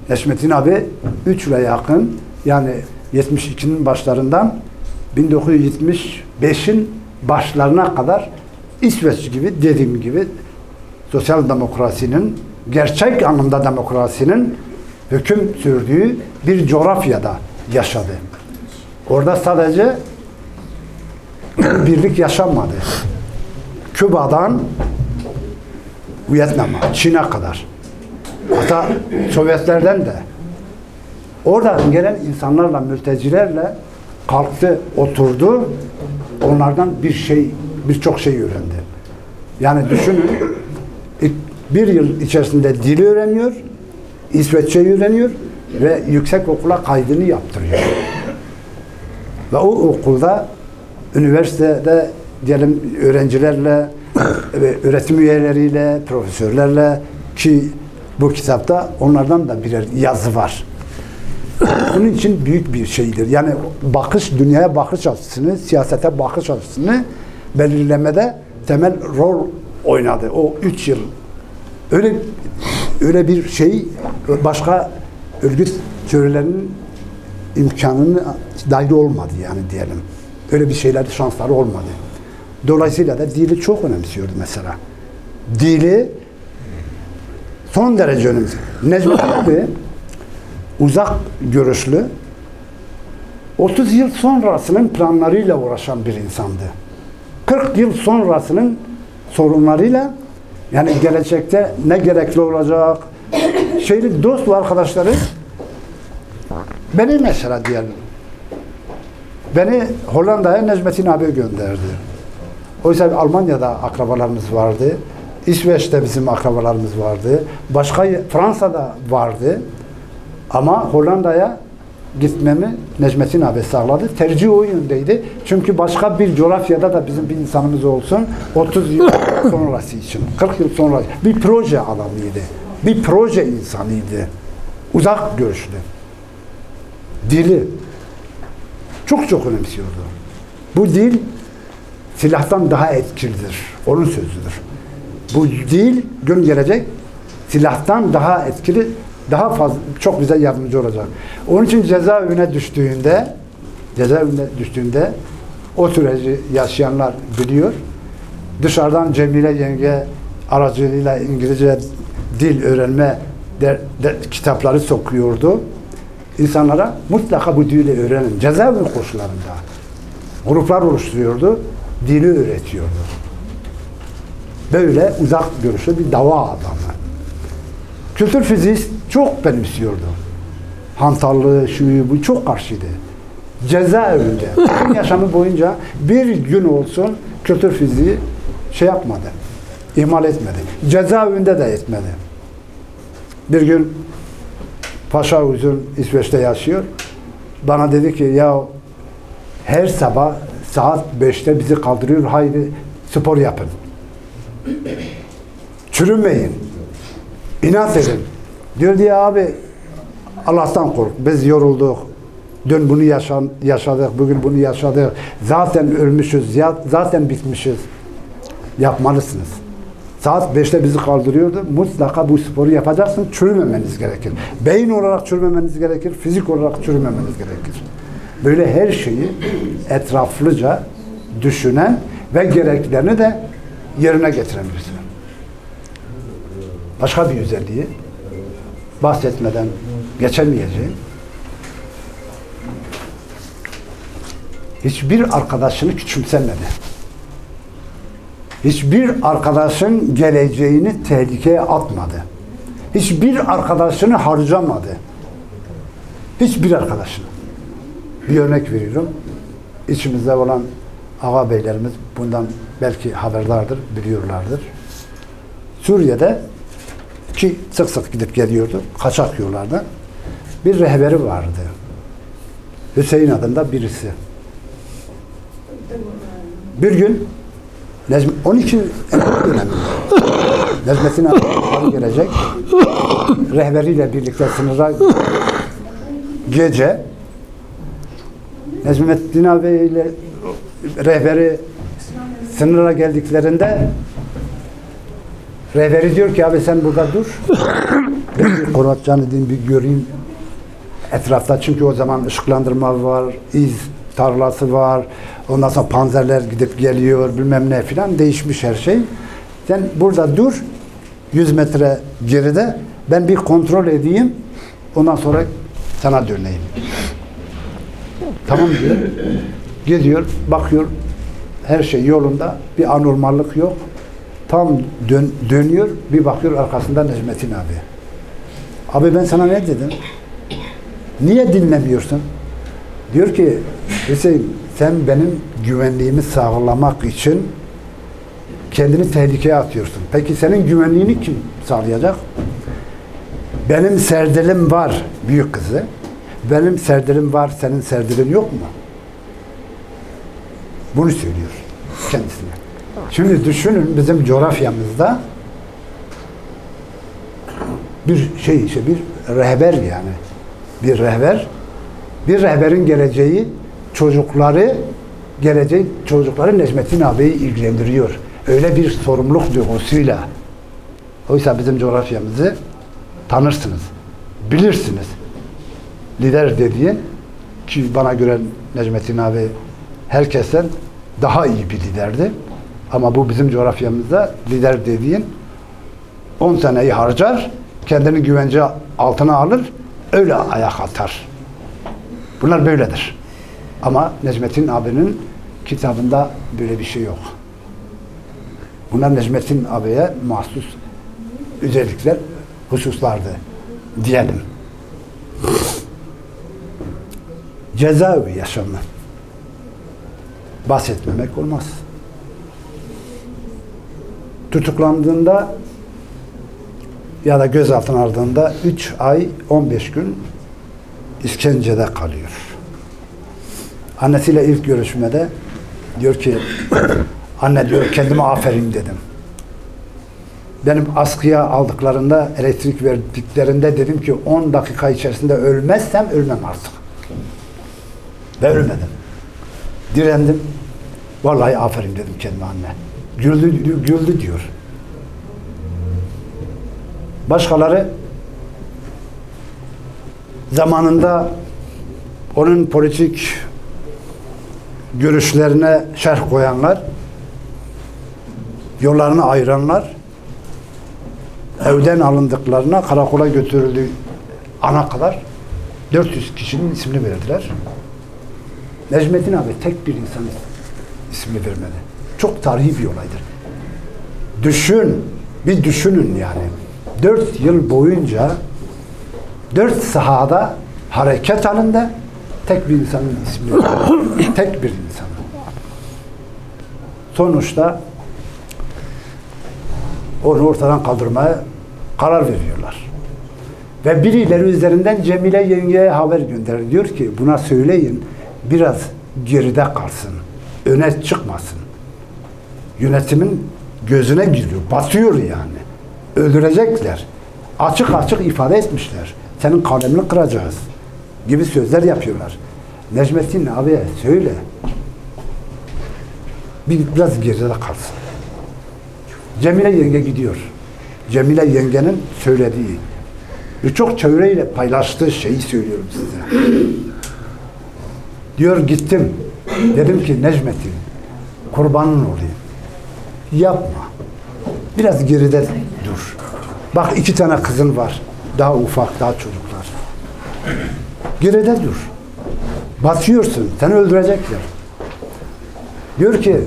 Necmettin abi 3 yıla yakın, yani 72'nin başlarından 1975'in başlarına kadar İsveç gibi, dediğim gibi sosyal demokrasinin, gerçek anlamda demokrasinin hüküm sürdüğü bir coğrafyada yaşadı. Orada sadece birlik yaşanmadı. Küba'dan Vietnam'a, Çin'e kadar. Hatta Sovyetlerden de. Oradan gelen insanlarla, mültecilerle kalktı, oturdu. Onlardan birçok şey öğrendi. Yani düşünün, bir yıl içerisinde dili öğreniyor, İsveççeyi öğreniyor ve yüksek okula kaydını yaptırıyor. Ve o okulda, üniversitede diyelim öğrencilerle, öğretim üyeleriyle, profesörlerle, ki bu kitapta onlardan da birer yazı var. Bunun için büyük bir şeydir. Yani dünyaya bakış açısını, siyasete bakış açısını belirlemede temel rol oynadı. O 3 yıl. Öyle bir şey başka örgüt teorilerinin imkanını dahil olmadı yani diyelim. Öyle bir şeyler, şansları olmadı. Dolayısıyla da dili çok önemsiyordu mesela. Dili son derece önemsiyordu. Necmettin abi uzak görüşlü, 30 yıl sonrasının planlarıyla uğraşan bir insandı. 40 yıl sonrasının sorunlarıyla, yani gelecekte ne gerekli olacak, dost ve arkadaşları beni mesela diyelim, beni Hollanda'ya Necmettin abi gönderdi. Oysa Almanya'da akrabalarımız vardı, İsveç'te bizim akrabalarımız vardı, başka Fransa'da vardı. Ama Hollanda'ya gitmemi Necmettin abi sağladı. Tercih o yöndeydi. Çünkü başka bir coğrafyada da bizim bir insanımız olsun, 30 yıl sonrası için, 40 yıl sonra bir proje adamıydı. Bir proje insanıydı. Uzak görüşlü. Dili çok önemsiyordu. Bu dil silahtan daha etkilidir. Onun sözüdür. Bu dil gün gelecek silahtan daha etkili, daha fazla, çok bize yardımcı olacak. Onun için cezaevine düştüğünde o süreci yaşayanlar biliyor. Dışarıdan Cemile yenge aracılığıyla İngilizce dil öğrenme kitapları sokuyordu. İnsanlara mutlaka bu dili öğrenin. Cezaevi koşullarında gruplar oluşturuyordu, dili öğretiyordu. Böyle uzak görüşlü bir dava adamı. Kültür fiziği çok benimsiyordu. Hantallığı, bu çok karşıydı. Cezaevinde, bütün yaşamı boyunca bir gün olsun kültür fiziği yapmadı, ihmal etmedi. Cezaevinde de etmedi. Bir gün Paşa Uzun İsveç'te yaşıyor. Bana dedi ki, ya her sabah saat 5'te bizi kaldırıyor, haydi spor yapın. Çürümeyin. İnat edin. Diyor diye abi, Allah'tan kork. Biz yorulduk. Dün bunu yaşadık, bugün bunu yaşadık. Zaten ölmüşüz, zaten bitmişiz. Yapmalısınız. Saat 5'te bizi kaldırıyordu. Mutlaka bu sporu yapacaksın. Çürümemeniz gerekir. Beyin olarak çürümemeniz gerekir. Fizik olarak çürümemeniz gerekir. Böyle her şeyi etraflıca düşünen ve gereklerini de yerine getiren birisi. Başka bir özelliği bahsetmeden geçemeyeceğim. Hiçbir arkadaşını küçümsemedi. Hiçbir arkadaşın geleceğini tehlikeye atmadı. Hiçbir arkadaşını harcamadı. Hiçbir arkadaşını. Bir örnek veriyorum. İçimizde olan ağabeylerimiz bundan belki haberdardır, biliyorlardır. Suriye'de ki sık sık gidip geliyordu, kaçak yollarda bir rehberi vardı. Hüseyin adında birisi. Bir gün 12 döneminde Necmettin abi yukarı gelecek. Rehberiyle birlikte sınıra gece Necmettin abi ile rehberi sınıra geldiklerinde rehberi diyor ki abi sen burada dur. Ben bir Koratcan edeyim, bir göreyim etrafta. Çünkü o zaman ışıklandırma var, iz tarlası var. Ondan sonra panzerler gidip geliyor, bilmem ne filan, değişmiş her şey. Sen burada dur, 100 metre geride. Ben bir kontrol edeyim. Ondan sonra sana döneyim. Tamam diyor. Gidiyor, bakıyor. Her şey yolunda. Bir anormallık yok. Tam dönüyor. Bir bakıyor arkasında Necmettin abi. Abi ben sana ne dedim? Niye dinlemiyorsun? Diyor ki Hüseyin sen benim güvenliğimi sağlamak için kendini tehlikeye atıyorsun. Peki senin güvenliğini kim sağlayacak? Benim serdilim var büyük kızı. Benim serdilim var, senin serdilin yok mu? Bunu söylüyor kendisine. Şimdi düşünün bizim coğrafyamızda bir şey işte bir rehber yani. Bir rehber. Bir rehberin geleceği çocukları Necmettin abiyi ilgilendiriyor. Öyle bir sorumluluk duygusuyla. Oysa bizim coğrafyamızı tanırsınız. Bilirsiniz. Lider dediğin ki bana göre Necmettin abi herkesten daha iyi bir liderdi. Ama bu bizim coğrafyamızda lider dediğin 10 seneyi harcar, kendini güvence altına alır, öyle ayak atar. Bunlar böyledir. Ama Necmettin abinin kitabında böyle bir şey yok. Bunlar Necmettin abiye mahsus özellikler, hususlardı diyelim. Cezaevi yaşamı bahsetmemek olmaz. Tutuklandığında ya da gözaltına aldığında 3 ay 15 gün işkencede kalıyor. Annesiyle ilk görüşmede diyor ki anne diyor kendime aferin dedim. Benim askıya aldıklarında elektrik verdiklerinde dedim ki 10 dakika içerisinde ölmezsem ölmem artık. Ve ölmedim. Direndim. Vallahi aferin dedim kendime anne. Güldü diyor. Başkaları zamanında onun politik görüşlerine şerh koyanlar, yollarını ayıranlar, evden alındıklarına karakola götürüldüğü ana kadar 400 kişinin ismini verdiler. Necmettin abi tek bir insanın ismini vermedi. Çok tarihi bir olaydır. Bir düşünün yani. 4 yıl boyunca 4 sahada hareket halinde tek bir insanın ismini vermedi. Tek bir insan. Sonuçta onu ortadan kaldırmaya karar veriyorlar. Ve birileri üzerinden Cemile yengeye haber gönderir. Diyor ki buna söyleyin biraz geride kalsın. Öne çıkmasın. Yönetimin gözüne giriyor. Batıyor yani. Öldürecekler. Açık açık ifade etmişler. Senin kalemini kıracağız gibi sözler yapıyorlar. Necmettin abiye söyle. Biraz geride kalsın. Cemile yenge gidiyor. Cemile yengenin söylediği, birçok çevreyle paylaştığı şeyi söylüyorum size. Diyor gittim. Dedim ki Necmettin, kurbanın olayım. Yapma. Biraz geride dur. Bak 2 tane kızın var. Daha ufak, daha çocuklar. Geride dur. Batıyorsun. Seni öldürecekler. Diyor ki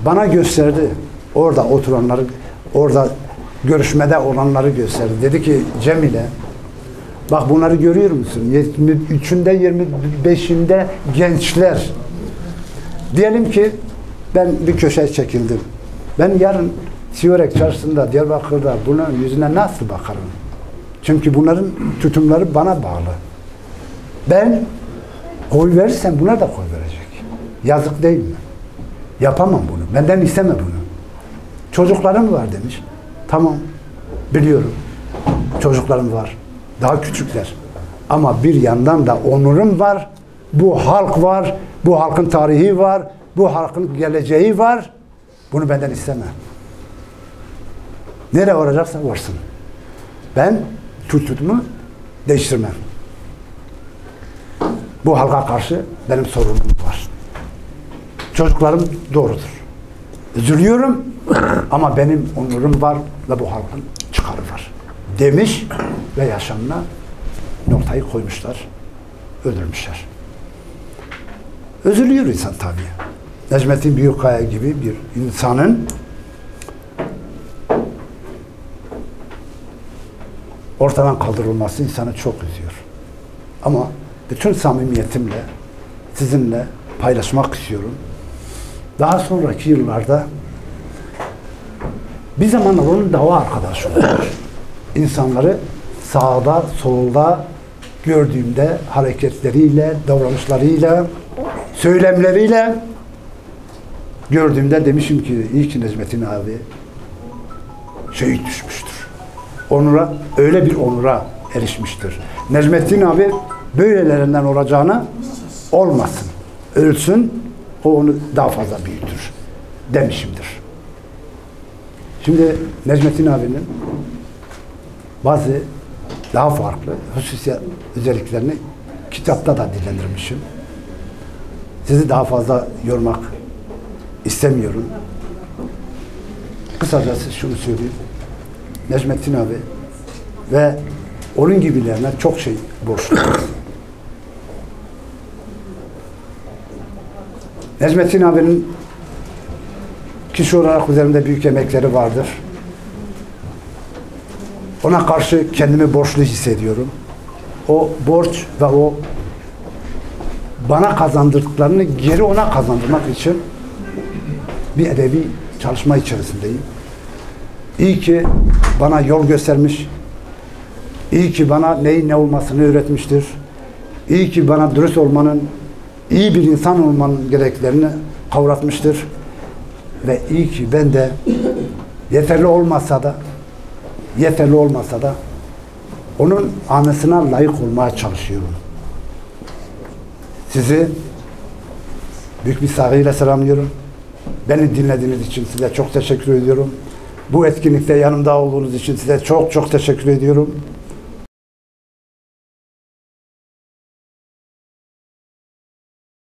bana gösterdi. Orada oturanları, orada görüşmede olanları gösterdi. Dedi ki Cemile, bak bunları görüyor musun? 23'ünde 25'inde gençler. Diyelim ki ben bir köşeye çekildim. Ben yarın Siverek Çarşısı'nda, Diyarbakır'da bunların yüzüne nasıl bakarım? Çünkü bunların tutumları bana bağlı. Ben oy verirsem bunlar da oy verecek. Yazık değil mi? Yapamam bunu. Benden isteme bunu. Çocuklarım var demiş. Tamam, biliyorum. Çocuklarım var. Daha küçükler. Ama bir yandan da onurum var. Bu halk var. Bu halkın tarihi var. Bu halkın geleceği var. Bunu benden isteme. Nereye varacaksa varsın. Ben tutumu değiştirmem. Bu halka karşı benim sorunum var. Çocuklarım doğrudur. Üzülüyorum ama benim onurum var ve bu halkın çıkarı var. Demiş ve yaşamına noktayı koymuşlar. Öldürmüşler. Üzülüyor insan tabii. Necmettin Büyükkaya gibi bir insanın ortadan kaldırılması insanı çok üzüyor. Ama bütün samimiyetimle sizinle paylaşmak istiyorum. Daha sonraki yıllarda bir zamanlar onun dava arkadaşı olmuş. İnsanları sağda, solda gördüğümde hareketleriyle, davranışlarıyla, söylemleriyle gördüğümde demişim ki iyi ki Necmettin abi şehit düşmüştür. Onura, öyle bir onura erişmiştir. Necmettin abi böylelerinden olacağına olmasın. Ölsün, o onu daha fazla büyütür demişimdir. Şimdi Necmettin abinin bazı daha farklı hususiyet özelliklerini kitapta da dillendirmişim. Sizi daha fazla yormak istemiyorum. Kısacası şunu söyleyeyim. Necmettin abi ve onun gibilerine çok şey borçluyuz. Necmettin abinin kişi olarak üzerimde büyük emekleri vardır. Ona karşı kendimi borçlu hissediyorum. O borç ve o bana kazandırdıklarını geri ona kazandırmak için bir edebi çalışma içerisindeyim. İyi ki bana yol göstermiş. İyi ki bana neyin ne olmasını öğretmiştir. İyi ki bana dürüst olmanın, iyi bir insan olmanın gereklerini kavratmıştır. Ve iyi ki ben de yeterli olmasa da onun anısına layık olmaya çalışıyorum. Sizi büyük bir saygıyla selamlıyorum. Beni dinlediğiniz için size çok teşekkür ediyorum. Bu etkinlikte yanımda olduğunuz için size çok çok teşekkür ediyorum.